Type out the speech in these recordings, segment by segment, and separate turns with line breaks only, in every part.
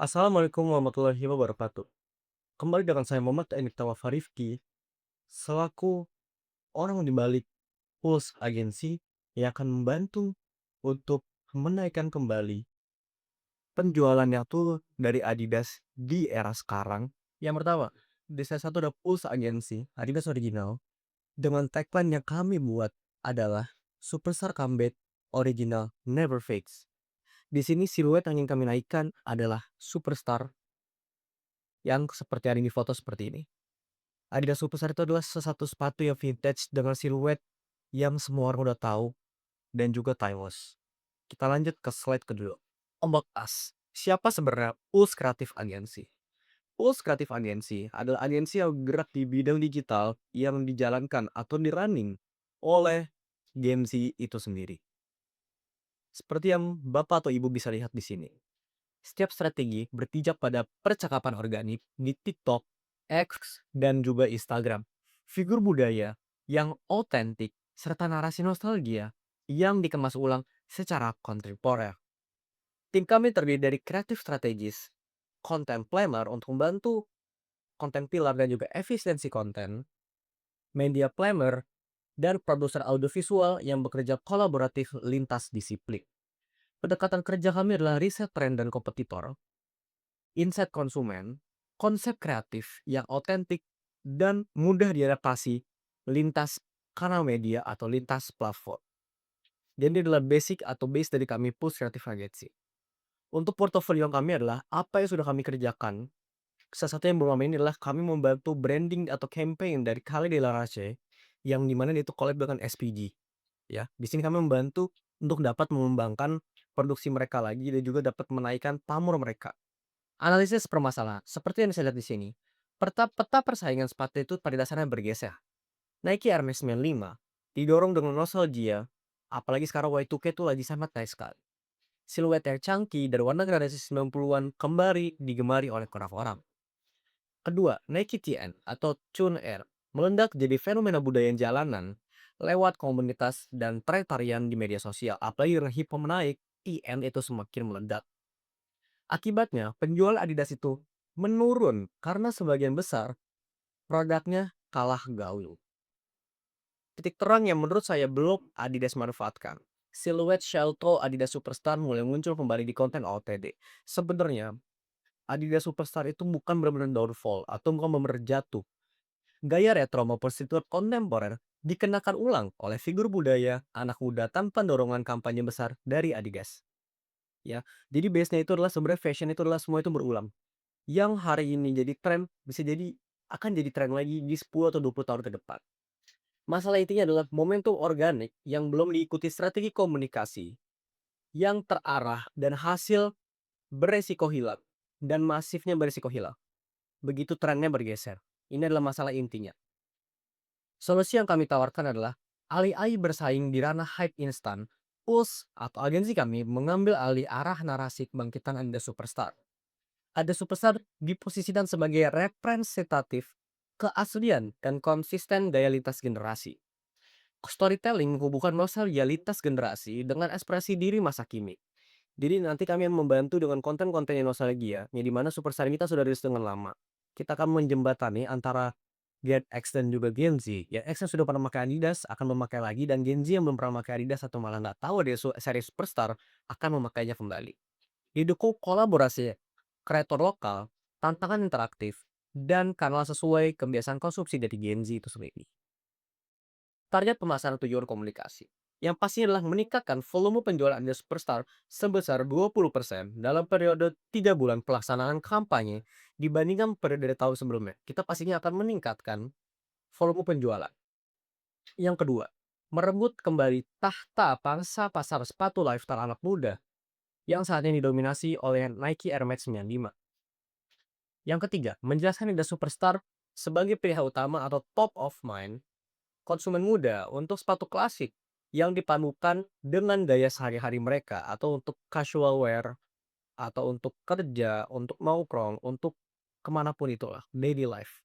Assalamualaikum warahmatullahi wabarakatuh. Kembali dengan saya Muhammad Enik Tawafa Rifki, selaku orang di balik Pulse Agensi yang akan membantu untuk menaikkan kembali penjualannya tuh dari Adidas di era sekarang. Yang pertama, di salah satu ada Pulse Agensi, Adidas Original, dengan tagline yang kami buat adalah Superstar Comeback Original Never Fades. Di sini siluet yang ingin kami naikkan adalah superstar yang seperti ada di foto seperti ini. Adidas Superstar itu adalah satu sepatu yang vintage dengan siluet yang semua orang udah tahu dan juga timeless. Kita lanjut ke slide kedua. About Us. Siapa sebenarnya Pulse Creative Agency? Pulse Creative Agency adalah agensi yang bergerak di bidang digital yang dijalankan atau di-running oleh Gen Z itu sendiri. Seperti yang Bapak atau Ibu bisa lihat di sini. Setiap strategi berpijak pada percakapan organik di TikTok, X, dan juga Instagram. Figur budaya yang otentik serta narasi nostalgia yang dikemas ulang secara kontemporer. Tim kami terdiri dari kreatif strategis, content planner untuk membantu konten pilar dan juga efisiensi konten, media planner, dan produser audiovisual yang bekerja kolaboratif lintas disiplin. Pendekatan kerja kami adalah riset tren dan kompetitor, insight konsumen, konsep kreatif yang otentik dan mudah diadaptasi lintas kanal media atau lintas platform. Jadi ini adalah basic atau base dari kami Pulse Creative Agency. Untuk portofolio kami adalah apa yang sudah kami kerjakan. Salah satu yang belum ini adalah kami membantu branding atau campaign dari Khalid Delarace yang dimana dia itu collab dengan SPG. Ya, di sini kami membantu untuk dapat mengembangkan produksi mereka lagi dan juga dapat menaikkan pamor mereka. Analisis permasalahan, seperti yang saya lihat di sini, peta persaingan sepatu itu pada dasarnya bergeser. Nike Air Max 95 didorong dengan nostalgia, apalagi sekarang Y2K itu lagi sangat naik sekali. Siluet yang chunky dan warna gradasi 90-an kembali digemari oleh banyak orang. Kedua, Nike TN atau Tune Air meledak jadi fenomena budaya jalanan lewat komunitas dan tren tarian di media sosial. Apalagi dengan hip hop naik, TN itu semakin meledak. Akibatnya, penjual Adidas itu menurun karena sebagian besar produknya kalah gaul. Titik terang yang menurut saya belum Adidas manfaatkan. Siluet Shelto Adidas Superstar mulai muncul kembali di konten OOTD. Sebenarnya, Adidas Superstar itu bukan benar-benar downfall atau bukan benar-benar jatuh. Gaya retro maupun situat kontemporer dikenakan ulang oleh figur budaya anak muda tanpa dorongan kampanye besar dari Adidas. Ya, jadi base-nya itu adalah sebenarnya fashion itu adalah semua itu berulang. Yang hari ini jadi tren, bisa jadi akan jadi tren lagi di 10 atau 20 tahun ke depan. Masalah intinya adalah momentum organik yang belum diikuti strategi komunikasi yang terarah dan hasil beresiko hilang dan masifnya beresiko hilang. Begitu trennya bergeser. Ini adalah masalah intinya. Solusi yang kami tawarkan adalah alih-alih bersaing di ranah hype instan, Pulse atau agensi kami mengambil alih arah narasi kebangkitan Anda Superstar. Ada Superstar diposisikan sebagai representatif keaslian dan konsisten daya lintas generasi. Storytelling menghubungkan nostalgia lintas generasi dengan ekspresi diri masa kini. Jadi nanti kami akan membantu dengan konten-konten yang nostalgia, yang dimana Superstar kita sudah rilis dengan lama. Kita akan menjembatani antara Gen X dan juga Gen Z. Gen X yang sudah pernah pakai Adidas akan memakai lagi, dan Gen Z yang belum pernah pakai Adidas atau malah nggak tahu ada seri Superstar akan memakainya kembali. Didukung kolaborasi kreator lokal, tantangan interaktif, dan kanal sesuai kebiasaan konsumsi dari Gen Z itu sendiri. Target pemasaran tujuan komunikasi yang pasti adalah meningkatkan volume penjualan Anda Superstar sebesar 20% dalam periode 3 bulan pelaksanaan kampanye dibandingkan periode tahun sebelumnya. Kita pastinya akan meningkatkan volume penjualan. Yang kedua, merebut kembali tahta pangsa pasar sepatu lifestyle anak muda yang saat ini didominasi oleh Nike Air Max 95. Yang ketiga, menjelaskan Adidas Superstar sebagai pilihan utama atau top of mind konsumen muda untuk sepatu klasik yang dipadukan dengan gaya sehari-hari mereka, atau untuk casual wear, atau untuk kerja, untuk nongkrong, untuk kemanapun itulah, daily life.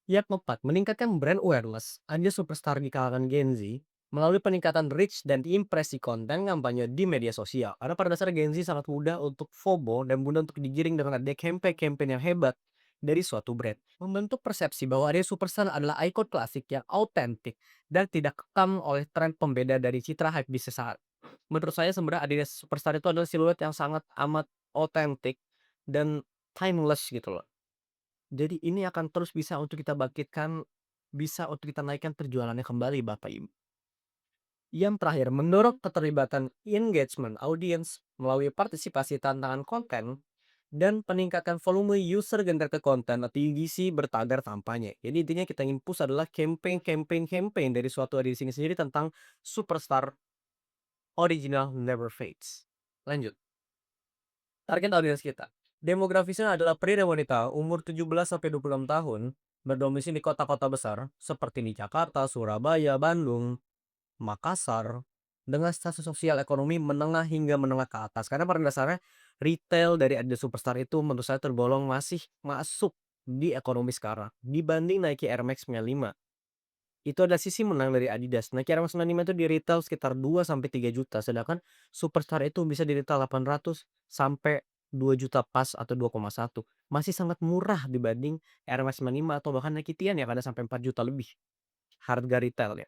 Yang keempat, meningkatkan brand awareness Adidas Superstar di kalangan Gen Z
Melalui peningkatan reach dan impresi konten kampanye di media sosial. Karena pada dasarnya Gen Z sangat mudah untuk FOMO dan mudah untuk digiring dengan adanya campaign-campaign yang hebat dari suatu brand. Membentuk persepsi bahwa area superstar adalah ikon klasik yang autentik dan tidak kekang oleh tren pembeda dari citra hype di sesaat. Menurut saya sebenarnya Adidas Superstar itu adalah siluet yang sangat amat otentik dan timeless gitu loh. Jadi ini akan terus bisa untuk kita bangkitkan, bisa untuk kita naikkan penjualannya kembali Bapak Ibu. Yang terakhir, mendorong keterlibatan engagement audience melalui partisipasi tantangan konten dan peningkatkan volume user generated content atau UGC bertagar kampanye. Jadi intinya kita ingin push adalah campaign dari suatu edisi ini sendiri tentang superstar original never fades. Lanjut. Target audiens kita. Demografisnya adalah pria dan wanita umur 17 sampai 26 tahun berdomisili di kota-kota besar seperti di Jakarta, Surabaya, Bandung, Makassar dengan status sosial ekonomi menengah hingga menengah ke atas. Karena pada dasarnya retail dari Adidas Superstar itu menurut saya tergolong masih masuk di ekonomi sekarang dibanding Nike Air Max 95. Itu adalah sisi menang dari Adidas. Nike Air Max 95 itu di retail sekitar 2 sampai 3 juta, sedangkan Superstar itu bisa di retail 800 sampai 2 juta pas atau 2,1. Masih sangat murah dibanding Air Max 95 atau bahkan Nike Tian yang ada sampai 4 juta lebih harga retailnya.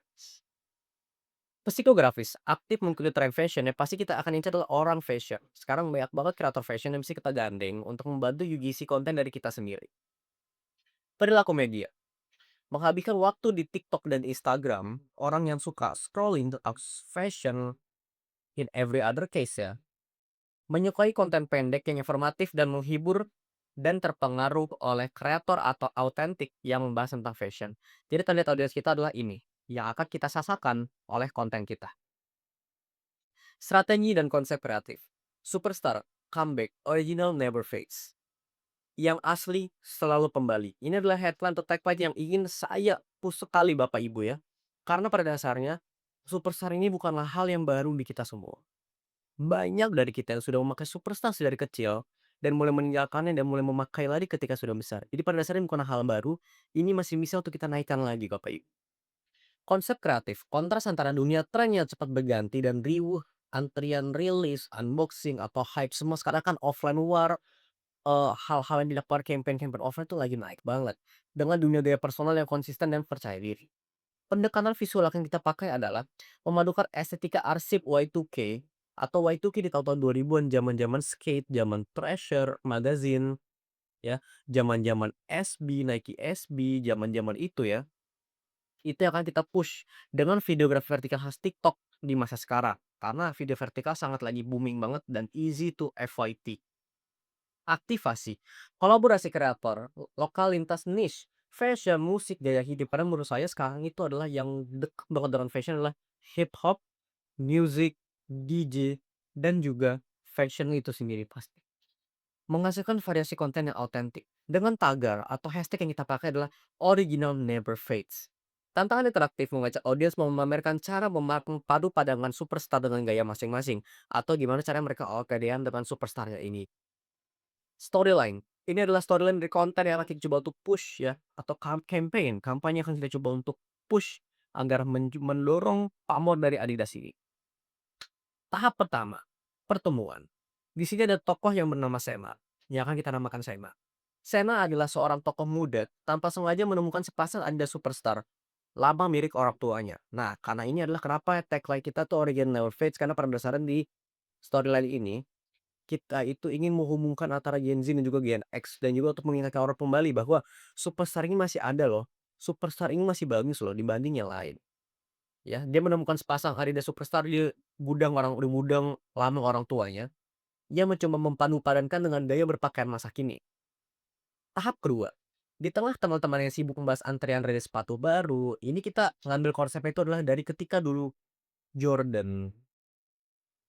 Psikografis, aktif mengikuti tren fashion ya pasti kita akan incar adalah orang fashion. Sekarang banyak banget kreator fashion yang bisa kita gandeng untuk membantu UGC konten dari kita sendiri. Perilaku media. Menghabiskan waktu di TikTok dan Instagram, orang yang suka scrolling tentang fashion in every other case ya, menyukai konten pendek yang informatif dan menghibur dan terpengaruh oleh kreator atau autentik yang membahas tentang fashion. Jadi target audiens kita adalah ini, yang akan kita sasakan oleh konten kita. Strategi dan konsep kreatif. Superstar, comeback, original never fades. Yang asli selalu kembali. Ini adalah headline atau tagline yang ingin saya push sekali Bapak Ibu ya. Karena pada dasarnya, superstar ini bukanlah hal yang baru di kita semua. Banyak dari kita yang sudah memakai superstar dari kecil dan mulai meninggalkannya dan mulai memakai lagi ketika sudah besar. Jadi pada dasarnya bukan hal baru, ini masih bisa untuk kita naikkan lagi Bapak Ibu. Konsep kreatif, kontras antara dunia tren yang cepat berganti dan riuh antrian rilis, unboxing, atau hype semua sekarang kan offline war, hal-hal yang dilakukan campaign-campaign offline itu lagi naik banget. Dengan dunia gaya personal yang konsisten dan percaya diri. Pendekatan visual yang kita pakai adalah memadukan estetika arsip Y2K atau Y2K di tahun-tahun 2000-an, zaman-zaman skate, zaman Thrasher, magazine, ya, zaman-zaman SB, Nike SB, zaman-zaman itu ya. Itu yang akan kita push dengan videografi vertikal khas TikTok di masa sekarang. Karena video vertikal sangat lagi booming banget dan easy to FYP. Aktivasi, kolaborasi kreator, lokal lintas niche, fashion, musik, gaya hidup. Karena menurut saya sekarang itu adalah yang dekat banget dengan fashion adalah hip hop, music, DJ, dan juga fashion itu sendiri pasti. Menghasilkan variasi konten yang autentik. Dengan tagar atau hashtag yang kita pakai adalah original never fades. Tantangan interaktif mengajak audiens memamerkan cara padu padangan superstar dengan gaya masing-masing. Atau gimana cara mereka kepedean dengan superstarnya ini. Storyline. Ini adalah storyline dari konten yang akan kita coba untuk push ya. Atau campaign. Kampanye akan kita coba untuk push agar mendorong pamor dari Adidas ini. Tahap pertama, pertemuan. Di sini ada tokoh yang bernama Sema, yang akan kita namakan Sema. Sema adalah seorang tokoh muda tanpa sengaja menemukan sepasang Adidas Superstar lama mirip orang tuanya. Nah, karena ini adalah kenapa tagline kita tuh Origin Never Fades, karena pada dasarnya di storyline ini kita itu ingin menghubungkan antara Gen Z dan juga Gen X dan juga untuk mengingatkan orang kembali bahwa superstar ini masih ada loh. Superstar ini masih bagus loh dibanding yang lain. Ya, dia menemukan sepasang Adidas Superstar di gudang lama orang tuanya. Ia mencoba memadupadankan dengan gaya berpakaian masa kini. Tahap kedua, di tengah teman-teman yang sibuk membahas antrean rilis sepatu baru, ini kita ngambil konsepnya itu adalah dari ketika dulu Jordan,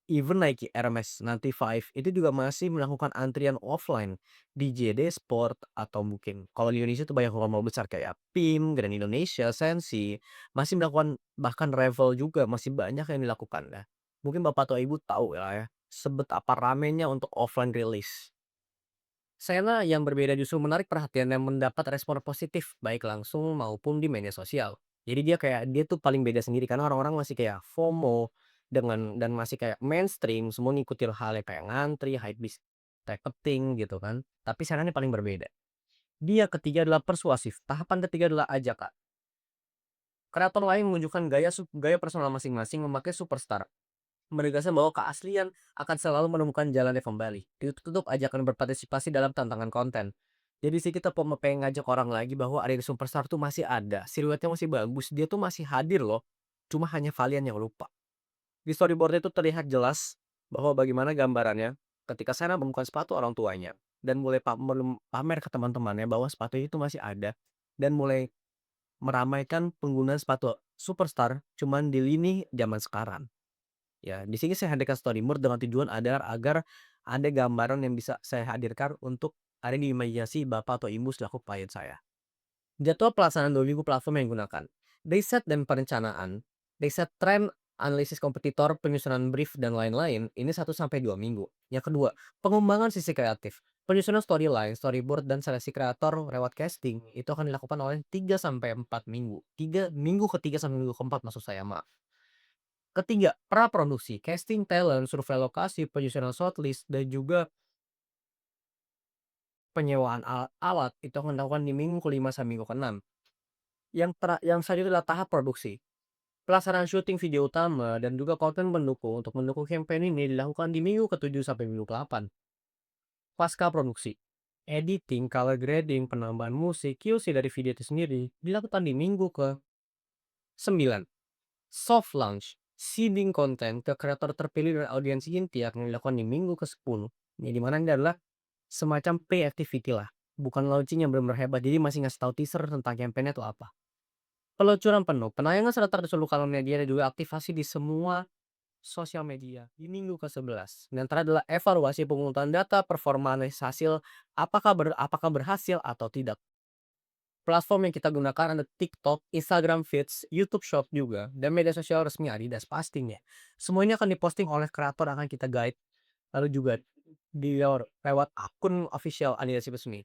even Nike Air Max 95 itu juga masih melakukan antrian offline di JD Sport atau mungkin kalau di Indonesia itu banyak mall besar kayak PIM, Grand Indonesia, Sensi, masih melakukan bahkan Revel juga masih banyak yang dilakukan ya. Mungkin Bapak atau Ibu tahu ya, sebetapa ramenya untuk offline release. Sena yang berbeda justru menarik perhatian dan mendapat respon positif baik langsung maupun di media sosial. Jadi dia tuh paling beda sendiri karena orang-orang masih kayak FOMO dan masih kayak mainstream semua ngikutin hal yang kayak ngantri, hypebeast, marketing gitu kan. Tapi sarannya paling berbeda. Dia ketiga adalah persuasif, tahapan ketiga adalah ajakan. Kreator lain menunjukkan gaya personal masing-masing memakai superstar, menegaskan bahwa keaslian akan selalu menemukan jalannya kembali. Ditutup ajakan berpartisipasi dalam tantangan konten. Jadi sih kita pengen ngajak orang lagi bahwa Aries Superstar tuh masih ada, siluetnya masih bagus, dia tuh masih hadir loh. Cuma hanya kalian yang lupa. Di storyboard itu terlihat jelas bahwa bagaimana gambarannya ketika Sena menemukan sepatu orang tuanya dan mulai pamer ke teman-temannya bahwa sepatu itu masih ada dan mulai meramaikan penggunaan sepatu Superstar cuman di lini zaman sekarang. Ya, di sini saya hadirkan storyboard dengan tujuan adalah agar ada gambaran yang bisa saya hadirkan untuk ada di imajinasi bapak atau ibu selaku klien saya. Jadwal pelaksanaan 2 minggu platform yang digunakan. Riset dan perencanaan, riset tren, analisis kompetitor, penyusunan brief, dan lain-lain, ini 1 sampai 2 minggu. Yang kedua, pengembangan sisi kreatif. Penyusunan storyline, storyboard, dan seleksi kreator lewat casting itu akan dilakukan oleh 3 sampai 4 minggu. 3 minggu ketiga sampai minggu keempat maksud saya, maaf. Ketiga, praproduksi, casting talent, survei lokasi, penyusunan shortlist, dan juga penyewaan alat itu akan dilakukan di minggu kelima sampai minggu keenam. Yang selanjutnya adalah tahap produksi. Pelaksanaan syuting video utama dan juga konten pendukung untuk mendukung campaign ini dilakukan di minggu ke-7 sampai minggu ke-8. Pasca produksi. Editing, color grading, penambahan musik, QC dari video itu sendiri dilakukan di minggu ke-9. Soft launch, seeding konten ke kreator terpilih dan audiens inti akan dilakukan di minggu ke-10. Ini dimana ini adalah semacam pre-activity lah. Bukan launching yang benar-benar hebat, jadi masih ngasih tahu teaser tentang campaign itu apa. Peluncuran penuh, penayangan serentak di seluruh kanal media dan juga aktivasi di semua sosial media di minggu ke-11. Dan terakhir adalah evaluasi pengungutan data performa analisis hasil apakah berhasil atau tidak. Platform yang kita gunakan ada TikTok, Instagram Feeds, YouTube Shop juga, dan media sosial resmi Adidas pastinya. Semuanya akan diposting oleh kreator yang akan kita guide, lalu juga lewat akun official Adidas itu sendiri.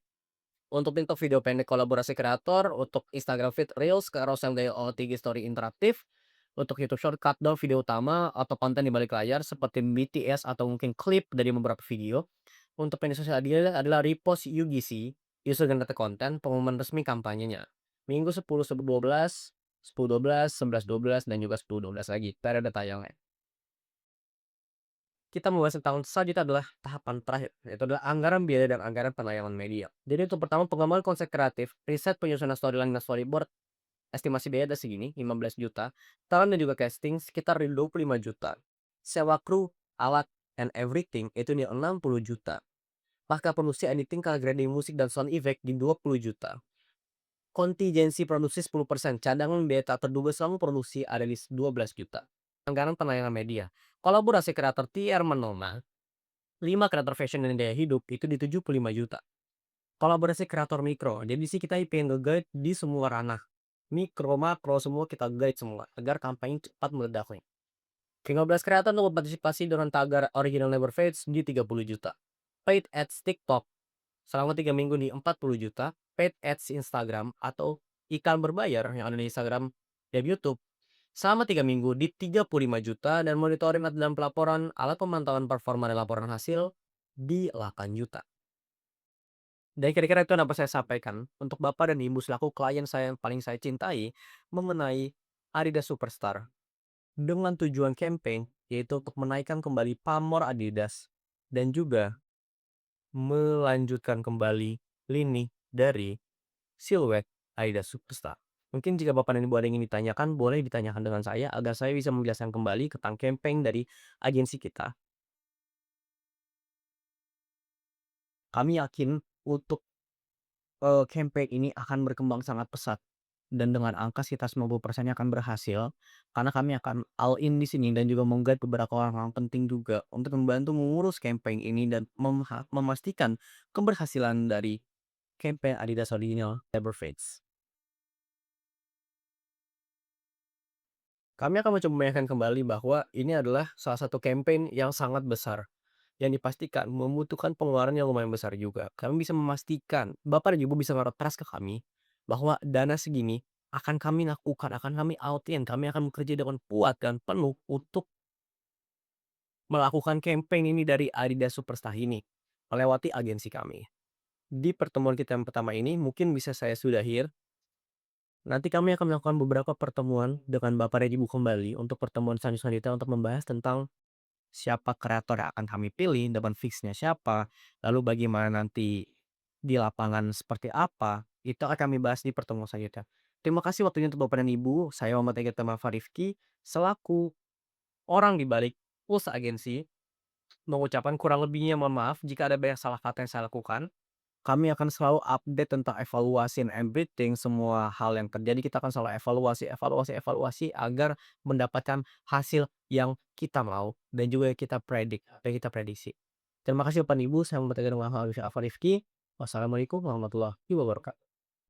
Untuk TikTok video pendek kolaborasi kreator, untuk Instagram Feed Reels, carousel dari OOTG Story interaktif, untuk YouTube Short cut down video utama atau konten di balik layar seperti BTS atau mungkin klip dari beberapa video. Untuk media sosial Adidas adalah repost UGC, user generated content, pengumuman resmi kampanyenya. Minggu 10, 10, 12, 10, 12, 11, 12, dan juga 10, 12 lagi. Periode tayangnya. Kita membahas tentang selanjutnya adalah tahapan terakhir, yaitu adalah anggaran biaya dan anggaran penayangan media. Jadi untuk pertama pengembangan konsep kreatif, riset penyusunan storyline dan storyboard, estimasi biaya ada segini, 15 juta. Talent dan juga casting sekitar di 25 juta. Sewa kru, alat, and everything itu di 60 juta. Pasca produksi editing, color grading musik dan sound effect di 20 juta. Kontingensi produksi 10%, cadangan biaya tak terduga selama produksi ada di 12 juta. Anggaran penayangan media. Kolaborasi kreator TR menona 5 kreator fashion dan gaya hidup itu di 75 juta. Kolaborasi kreator mikro. Jadi sih kita pengen nge-guide di semua ranah. Mikro, makro, semua kita guide semua agar kampanye cepat meledak nih. 15 kreator untuk berpartisipasi dengan tagar original Never Fades di 30 juta. Paid ads TikTok selama 3 minggu di 40 juta. Paid ads Instagram atau iklan berbayar yang ada di Instagram dan YouTube selama 3 minggu di 35 juta dan monitoring dan pelaporan alat pemantauan performa dan laporan hasil di 8 juta. Dan kira-kira itu yang dapat saya sampaikan untuk Bapak dan Ibu selaku klien saya yang paling saya cintai mengenai Adidas Superstar dengan tujuan campaign yaitu untuk menaikkan kembali pamor Adidas dan juga melanjutkan kembali lini dari siluet Adidas Superstar. Mungkin jika Bapak dan Ibu ada yang ingin ditanyakan, boleh ditanyakan dengan saya agar saya bisa menjelaskan kembali tentang campaign dari agensi kita. Kami yakin untuk campaign ini akan berkembang sangat pesat dan dengan angka sekitar 90% akan berhasil, karena kami akan all in di sini dan juga meng beberapa orang-orang penting juga untuk membantu mengurus campaign ini dan memastikan keberhasilan dari campaign Adidas Original Never Fades. Kami akan mencoba menyampaikan kembali bahwa ini adalah salah satu campaign yang sangat besar, yang dipastikan membutuhkan pengeluaran yang lumayan besar juga. Kami bisa memastikan, Bapak dan Ibu bisa menaruh trust ke kami, bahwa dana segini akan kami lakukan, akan kami autin, kami akan bekerja dengan kuat dan penuh untuk melakukan campaign ini dari Adidas Superstar ini, melewati agensi kami. Di pertemuan kita yang pertama ini mungkin bisa saya sudahi. Nanti kami akan melakukan beberapa pertemuan dengan Bapak Redi kembali untuk pertemuan selanjutnya untuk membahas tentang siapa kreator yang akan kami pilih, depan fixnya siapa, lalu bagaimana nanti di lapangan seperti apa, itu akan kami bahas di pertemuan selanjutnya. Terima kasih waktunya untuk Bapak dan Ibu. Saya Muhammad Ega Tama Farifki, selaku orang di balik Pulsa Agensi, mengucapkan kurang lebihnya mohon maaf jika ada banyak salah kata yang saya lakukan. Kami akan selalu update tentang evaluasi and everything, semua hal yang terjadi kita akan selalu evaluasi evaluasi evaluasi agar mendapatkan hasil yang kita mau dan juga yang kita prediksi. Terima kasih Bapak dan Ibu, saya Muhammad Ega Rifki. Wassalamualaikum warahmatullahi wabarakatuh.